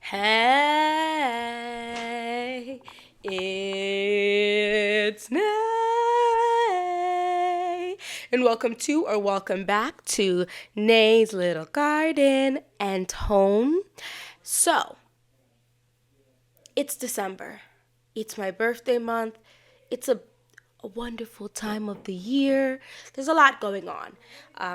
Hey, it's Nay, and welcome back to Nay's Little Garden and Home. So, it's December. It's my birthday month. It's a wonderful time of the year. There's a lot going on.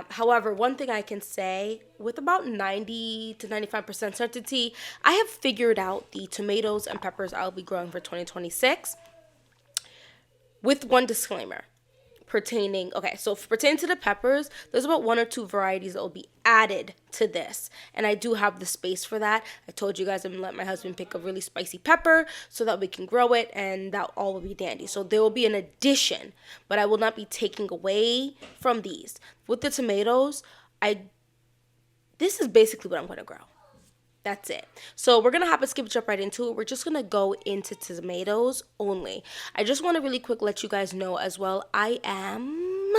However, one thing I can say with about 90 to 95% certainty, I have figured out the tomatoes and peppers I'll be growing for 2026 with one disclaimer pertaining to the peppers, there's about one or two varieties that will be added to this, and I do have the space for that. I told you guys I'm gonna let my husband pick a really spicy pepper so that we can grow it, and that all will be dandy. So there will be an addition, but I will not be taking away from these. With the tomatoes, I this is basically what I'm gonna grow. That's it. So we're gonna have to skip jump right into it. We're just gonna go into tomatoes only. I just want to really quick let you guys know as well. I am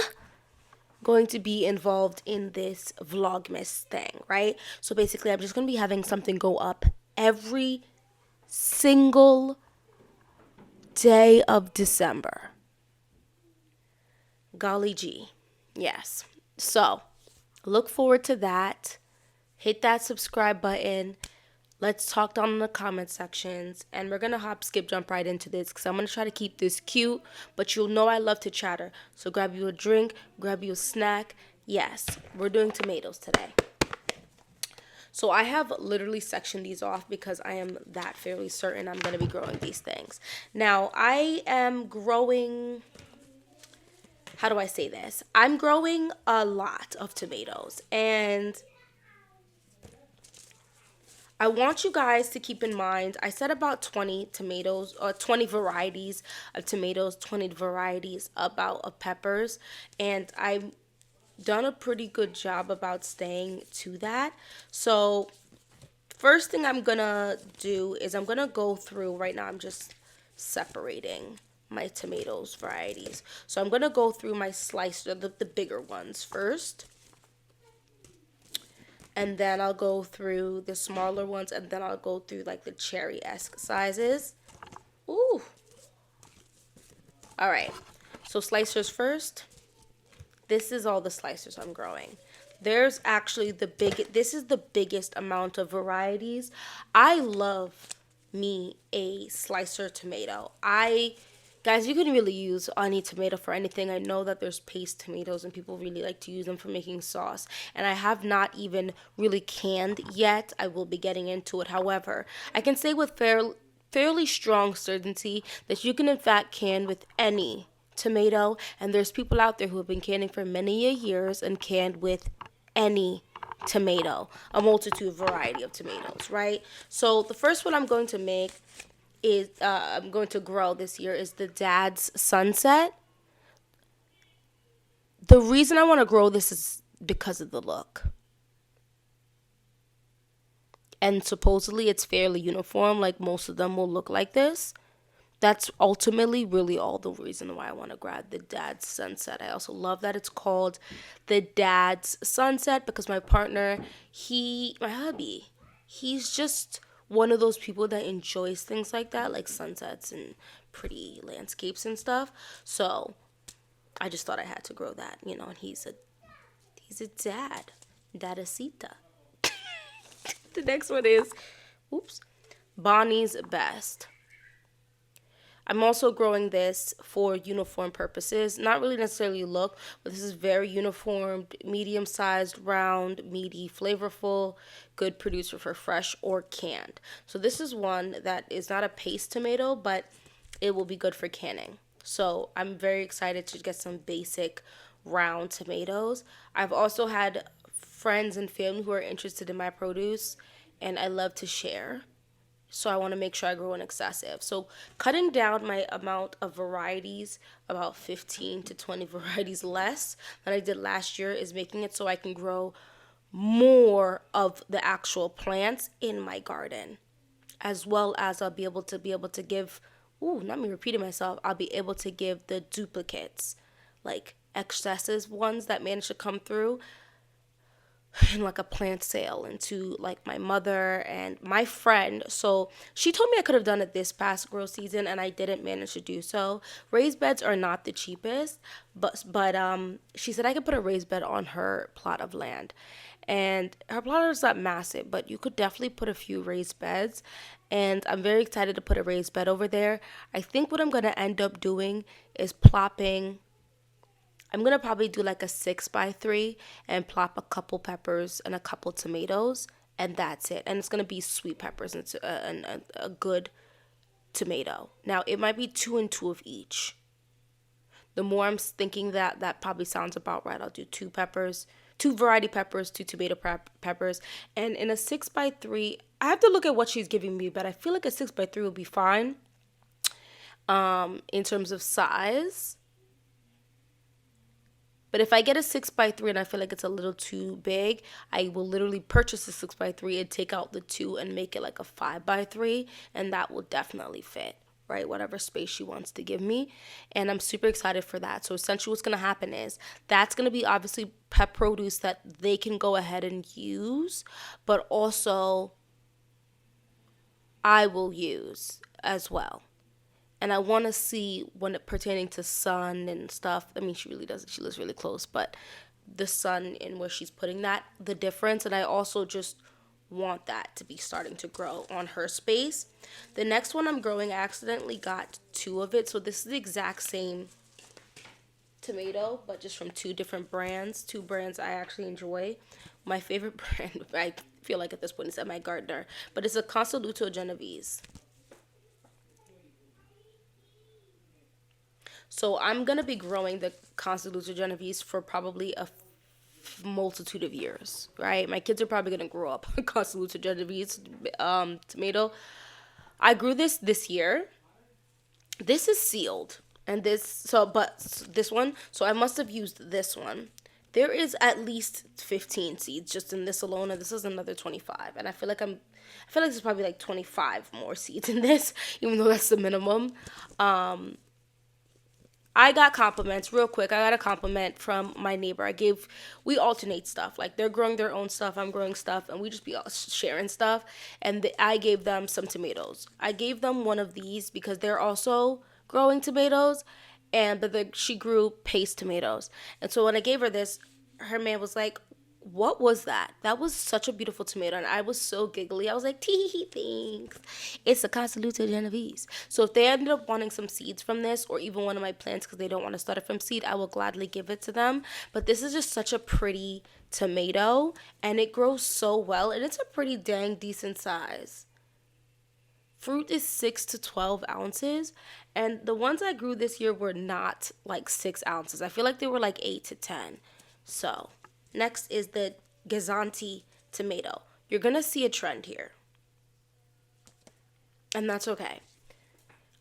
going to be involved in this vlogmas thing, right? So basically, I'm just gonna be having something go up every single day of December. Golly gee, yes. So look forward to that. Hit that subscribe button. Let's talk down in the comment sections. And we're going to skip, jump right into this because I'm going to try to keep this cute. But you'll know I love to chatter. So grab you a drink, grab you a snack. Yes, we're doing tomatoes today. So I have literally sectioned these off because I am that fairly certain I'm going to be growing these things. Now, I am growing... How do I say this? I'm growing a lot of tomatoes. And I want you guys to keep in mind, I said about 20 tomatoes, or 20 varieties of tomatoes, 20 varieties of peppers, and I've done a pretty good job about staying to that. So first thing I'm gonna do is I'm gonna go through, right now I'm just separating my tomatoes varieties. So I'm gonna go through my slicer, the bigger ones first. And then I'll go through the smaller ones, and then I'll go through like the cherry-esque sizes. Ooh. All right. So slicers first. This is all the slicers I'm growing. There's actually this is the biggest amount of varieties. I love me a slicer tomato. Guys, you can really use any tomato for anything. I know that there's paste tomatoes and people really like to use them for making sauce. And I have not even really canned yet. I will be getting into it. However, I can say with fairly strong certainty that you can in fact can with any tomato. And there's people out there who have been canning for many years and canned with any tomato. A multitude variety of tomatoes, right? So the first one I'm going to make is I'm going to grow this year is the Dad's Sunset. The reason I want to grow this is because of the look. And supposedly it's fairly uniform, like most of them will look like this. That's ultimately really all the reason why I want to grab the Dad's Sunset. I also love that it's called the Dad's Sunset because my partner, my hubby, he's just one of those people that enjoys things like that, like sunsets and pretty landscapes and stuff. So I just thought I had to grow that, and he's a dadasita. The next one is, Bonnie's Best. I'm also growing this for uniform purposes. Not really necessarily look, but this is very uniform, medium-sized, round, meaty, flavorful, good producer for fresh or canned. So this is one that is not a paste tomato, but it will be good for canning. So I'm very excited to get some basic round tomatoes. I've also had friends and family who are interested in my produce, and I love to share. So I want to make sure I grow an excessive. So cutting down my amount of varieties, about 15 to 20 varieties less than I did last year, is making it so I can grow more of the actual plants in my garden. As well as I'll be able to give, not me repeating myself, I'll be able to give the duplicates, like excesses ones that manage to come through. in like a plant sale and to like my mother and my friend. So she told me I could have done it this past grow season and I didn't manage to do so. Raised beds are not the cheapest, but she said I could put a raised bed on her plot of land. And her plot is not massive, but you could definitely put a few raised beds. And I'm very excited to put a raised bed over there. I think what I'm going to end up doing is plopping. I'm going to probably do like a 6x3 and plop a couple peppers and a couple tomatoes. And that's it. And it's going to be sweet peppers and a good tomato. Now, it might be 2 and 2 of each. The more I'm thinking that probably sounds about right. I'll do 2 peppers, 2 variety peppers, 2 tomato peppers. And in a 6x3, I have to look at what she's giving me, but I feel like a 6x3 will be fine in terms of size. But if I get a 6x3 and I feel like it's a little too big, I will literally purchase a 6x3 and take out the 2 and make it like a 5x3. And that will definitely fit, right? Whatever space she wants to give me. And I'm super excited for that. So essentially what's going to happen is that's going to be obviously pet produce that they can go ahead and use, but also I will use as well. And I want to see when it pertaining to sun and stuff. I mean, she really doesn't. She lives really close, but the sun and where she's putting that, the difference. And I also just want that to be starting to grow on her space. The next one I'm growing, I accidentally got 2 of it. So this is the exact same tomato, but just from 2 different brands. 2 brands I actually enjoy. My favorite brand, I feel like at this point, is at my gardener, but it's a Consaluto Genovese. So I'm going to be growing the Consaluto Genovese for probably a multitude of years, right? My kids are probably going to grow up on Consaluto Genovese tomato. I grew this year. This is sealed. And this one, so I must have used this one. There is at least 15 seeds just in this alone, and this is another 25. And I feel like there's probably like 25 more seeds in this, even though that's the minimum. I got compliments real quick. I got a compliment from my neighbor. We alternate stuff. Like they're growing their own stuff, I'm growing stuff, and we just be all sharing stuff. And I gave them some tomatoes. I gave them one of these because they're also growing tomatoes, but she grew paste tomatoes. And so when I gave her this, her man was like, "What was that? That was such a beautiful tomato." And I was so giggly. I was like, "Tee, thanks. It's a Consaluto Genovese." So if they ended up wanting some seeds from this, or even one of my plants because they don't want to start it from seed, I will gladly give it to them. But this is just such a pretty tomato, and it grows so well, and it's a pretty dang decent size. Fruit is 6 to 12 ounces, and the ones I grew this year were not like 6 ounces. I feel like they were like 8 to 10. So next is the Gazzanti tomato. You're going to see a trend here. And that's okay.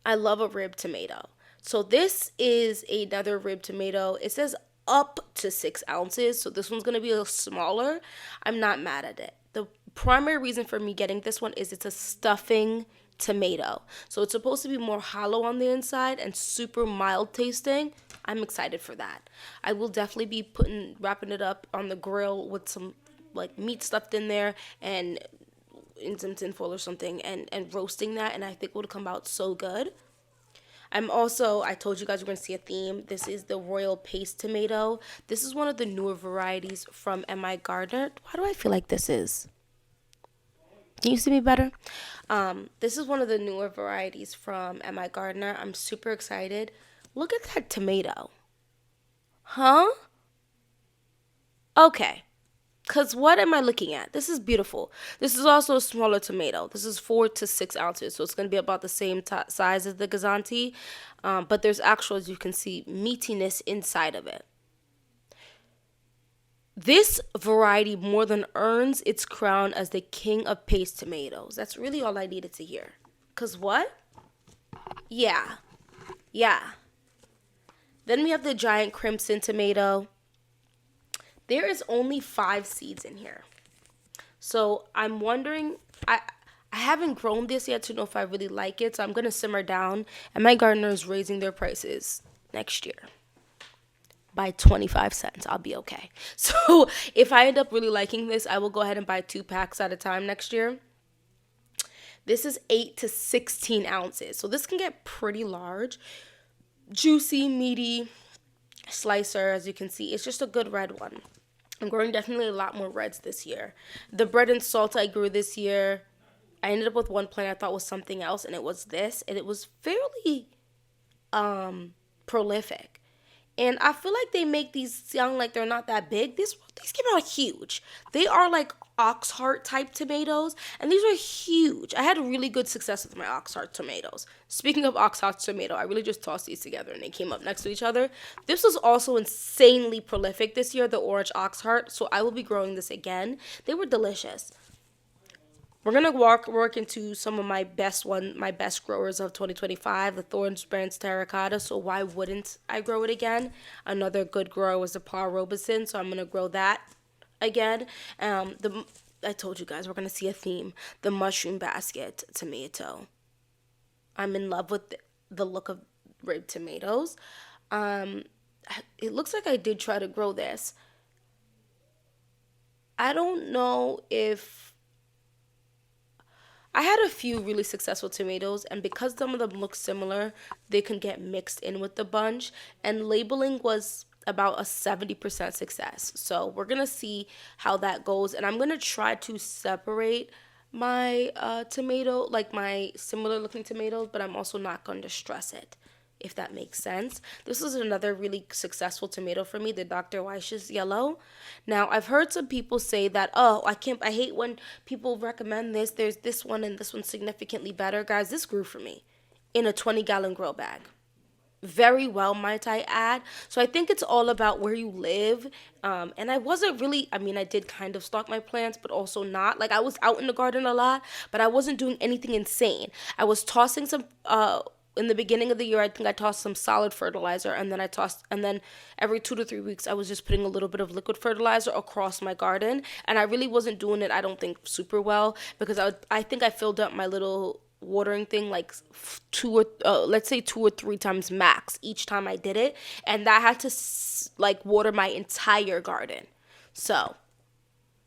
I love a rib tomato. So this is another rib tomato. It says up to 6 ounces. So this one's going to be a little smaller. I'm not mad at it. The primary reason for me getting this one is it's a stuffing tomato. So it's supposed to be more hollow on the inside and super mild tasting. I'm excited for that. I will definitely be wrapping it up on the grill with some like meat stuffed in there and in some tinfoil or something and roasting that, and I think it would come out so good. I told you guys we're going to see a theme. This is the Royal Paste Tomato. This is one of the newer varieties from M.I. Gardner. Why do I feel like this is? Can you see me better? This is one of the newer varieties from M.I. Gardner. I'm super excited. Look at that tomato. Huh? Okay. Because what am I looking at? This is beautiful. This is also a smaller tomato. This is 4 to 6 ounces. So it's going to be about the same size as the Gazzanti. But there's actual, as you can see, meatiness inside of it. This variety more than earns its crown as the king of paste tomatoes. That's really all I needed to hear. Because what? Yeah. Then we have the giant crimson tomato. There is only 5 seeds in here. So I'm wondering, I haven't grown this yet to know if I really like it. So I'm going to simmer down. And my gardener is raising their prices next year. by 25 cents. I'll be okay. So if I end up really liking this, I will go ahead and buy 2 packs at a time next year. This is 8 to 16 ounces. So this can get pretty large. Juicy, meaty slicer, as you can see. It's just a good red one. I'm growing definitely a lot more reds this year. The bread and salt I grew this year, I ended up with one plant I thought was something else, and it was this. And it was fairly prolific. And I feel like they make these sound like they're not that big. These came out huge. They are like ox heart type tomatoes, and these are huge. I had really good success with my ox heart tomatoes. Speaking of ox heart tomato, I really just tossed these together and they came up next to each other. This was also insanely prolific this year, the orange ox heart, so I will be growing this again. They were delicious. We're gonna work into some of my best growers of 2025, the Thorns Brands Terracotta. So why wouldn't I grow it again? Another good grower was the Paul Robeson, so I'm gonna grow that again. I told you guys we're gonna see a theme: the mushroom basket tomato. I'm in love with the look of ribbed tomatoes. Um, it looks like I did try to grow this. I don't know if I had a few really successful tomatoes, and because some of them look similar, they can get mixed in with the bunch. And labeling was about a 70% success. So we're going to see how that goes. And I'm going to try to separate my tomato, like my similar looking tomatoes, but I'm also not going to stress it, if that makes sense. This is another really successful tomato for me, the Dr. Weish's yellow. Now, I've heard some people say that, oh, I hate when people recommend this. There's this one and this one's significantly better. Guys, this grew for me in a 20-gallon grow bag. Very well, might I add. So I think it's all about where you live. And I wasn't really, I did kind of stock my plants, but also not. Like, I was out in the garden a lot, but I wasn't doing anything insane. I was tossing some, in the beginning of the year, I think I tossed some solid fertilizer, and then every 2 to 3 weeks, I was just putting a little bit of liquid fertilizer across my garden. And I really wasn't doing it, I don't think, super well, because I think I filled up my little watering thing like let's say 2 or 3 times max each time I did it, and that had to like water my entire garden. So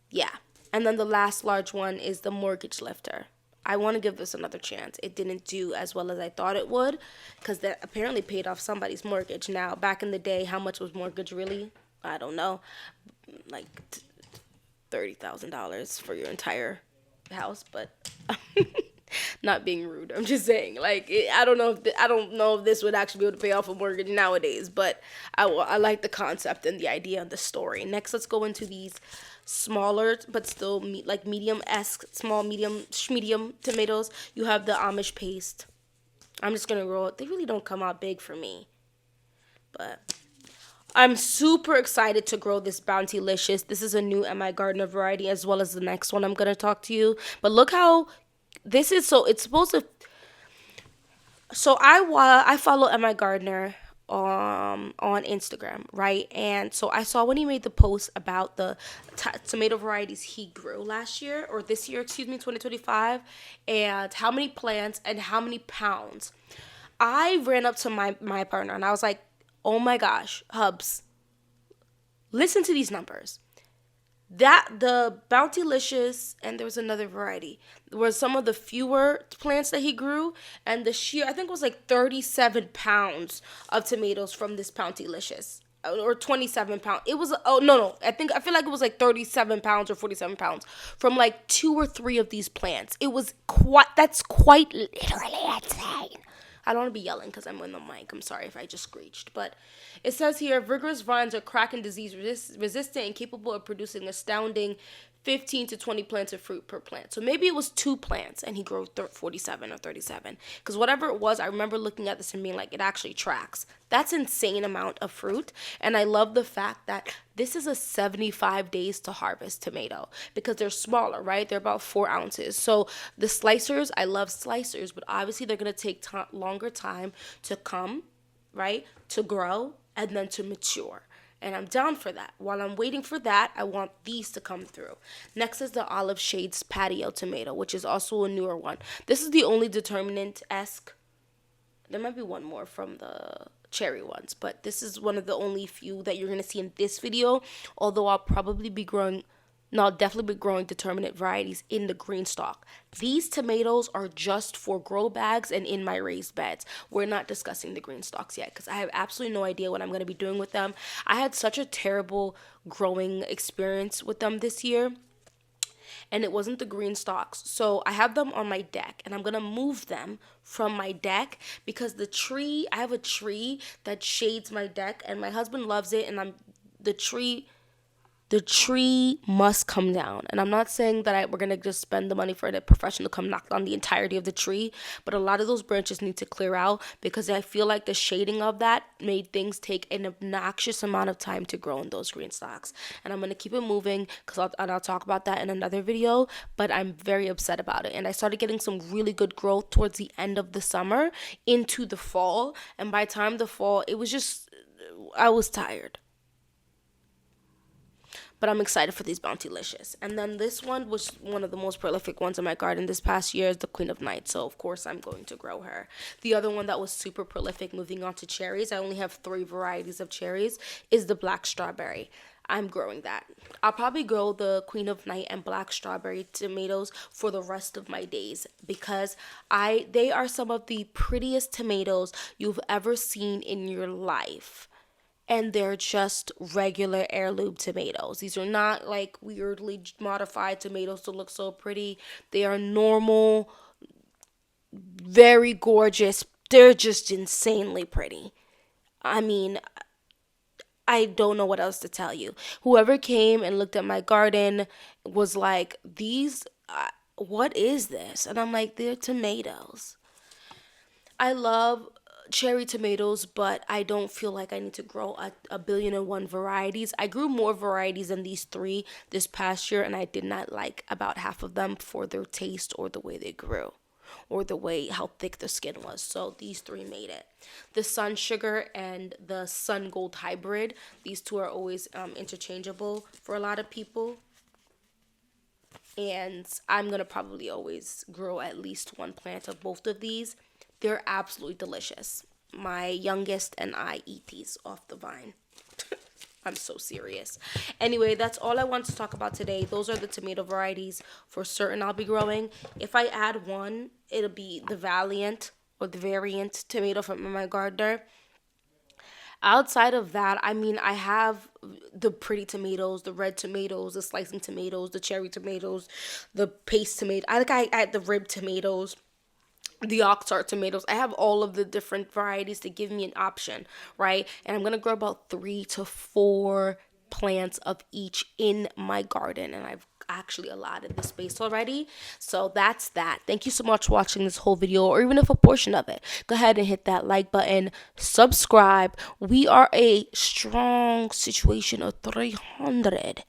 yeah. And then the last large one is the mortgage lifter. I want to give this another chance. It didn't do as well as I thought it would, because that apparently paid off somebody's mortgage. Now, back in the day, how much was mortgage really? I don't know. Like $30,000 for your entire house, but not being rude. I'm just saying, like, I don't know if this would actually be able to pay off a mortgage nowadays, but I like the concept and the idea and the story. Next, let's go into these smaller but still medium-esque, small, medium tomatoes. You have the Amish paste. I'm just gonna roll it. They really don't come out big for me, but I'm super excited to grow this Bountylicious. This is a new MI Gardner variety, as well as the next one I'm gonna talk to you. But look how this is. So it's supposed to. So I follow MI Gardner on Instagram, right? And so I saw when he made the post about the tomato varieties he grew last year, or this year, 2025, and how many plants and how many pounds. I ran up to my partner and I was like, oh my gosh, Hubs, listen to these numbers. That the Bountylicious, and there was another variety, were some of the fewer plants that he grew, and the sheer, I think it was like 37 pounds of tomatoes from this Bountylicious, or 27 pounds. It was, oh no, I feel like it was like 37 pounds or 47 pounds from like 2 or 3 of these plants. That's quite literally insane. I don't want to be yelling because I'm on the mic. I'm sorry if I just screeched. But it says here, vigorous vines are crack and disease resistant and capable of producing astounding 15 to 20 plants of fruit per plant. So maybe it was 2 plants and he grew 47 or 37. Because whatever it was, I remember looking at this and being like, it actually tracks. That's insane amount of fruit. And I love the fact that this is a 75 days to harvest tomato, because they're smaller, right? They're about 4 ounces. So the slicers, I love slicers, but obviously they're going to take longer time to come, right? To grow and then to mature. And I'm down for that. While I'm waiting for that, I want these to come through. Next is the Olive Shades Patio Tomato, which is also a newer one. This is the only determinant-esque. There might be one more from the cherry ones, but this is one of the only few that you're going to see in this video, although I'll probably be growing, no, I'll definitely be growing determinate varieties in the green stalk. These tomatoes are just for grow bags and in my raised beds. We're not discussing the green stalks yet because I have absolutely no idea what I'm going to be doing with them. I had such a terrible growing experience with them this year, and it wasn't the green stalks. So I have them on my deck, and I'm gonna move them from my deck because I have a tree that shades my deck, and my husband loves it, and the tree the tree must come down. And I'm not saying that we're going to just spend the money for a professional to come knock down the entirety of the tree, but a lot of those branches need to clear out because I feel like the shading of that made things take an obnoxious amount of time to grow in those green stalks. And I'm going to keep it moving because I'll talk about that in another video, but I'm very upset about it. And I started getting some really good growth towards the end of the summer into the fall. And by the time the fall, I was tired, but I'm excited for these Bountylicious. And then this one was one of the most prolific ones in my garden this past year is the Queen of Night. So of course I'm going to grow her. The other one that was super prolific, moving on to cherries, I only have 3 varieties of cherries, is the Black Strawberry. I'm growing that. I'll probably grow the Queen of Night and Black Strawberry tomatoes for the rest of my days because they are some of the prettiest tomatoes you've ever seen in your life. And they're just regular heirloom tomatoes. These are not like weirdly modified tomatoes to look so pretty. They are normal, very gorgeous. They're just insanely pretty. I mean, I don't know what else to tell you. Whoever came and looked at my garden was like, what is this? And I'm like, they're tomatoes. I love cherry tomatoes, but I don't feel like I need to grow a billion and one varieties. I grew more varieties than these 3 this past year, and I did not like about half of them for their taste or the way they grew or the way how thick the skin was. So these 3 made it. The Sun Sugar and the Sun Gold Hybrid, these 2 are always interchangeable for a lot of people. And I'm going to probably always grow at least 1 plant of both of these. They're absolutely delicious. My youngest and I eat these off the vine. I'm so serious. Anyway, that's all I want to talk about today. Those are the tomato varieties for certain I'll be growing. If I add one, it'll be the Valiant or the Variant tomato from my gardener. Outside of that, I mean, I have the pretty tomatoes, the red tomatoes, the slicing tomatoes, the cherry tomatoes, the paste tomato. I had the rib tomatoes, the Oxheart tomatoes. I have all of the different varieties to give me an option, right? And I'm going to grow about 3 to 4 plants of each in my garden, and I've actually allotted the space already. So that's that. Thank you so much for watching this whole video, or even if a portion of it. Go ahead and hit that like button, subscribe. We are a strong situation of 300.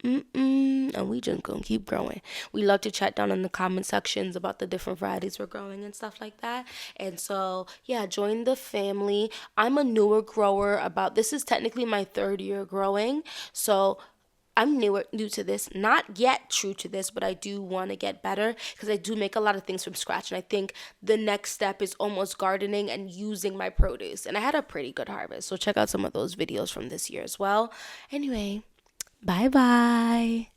And we just gonna keep growing. We love to chat down in the comment sections about the different varieties we're growing and stuff like that. And so, yeah, join the family. I'm a newer grower. This is technically my 3rd year growing. So I'm new to this, not yet true to this, but I do want to get better because I do make a lot of things from scratch. And I think the next step is almost gardening and using my produce. And I had a pretty good harvest. So check out some of those videos from this year as well. Anyway, bye bye.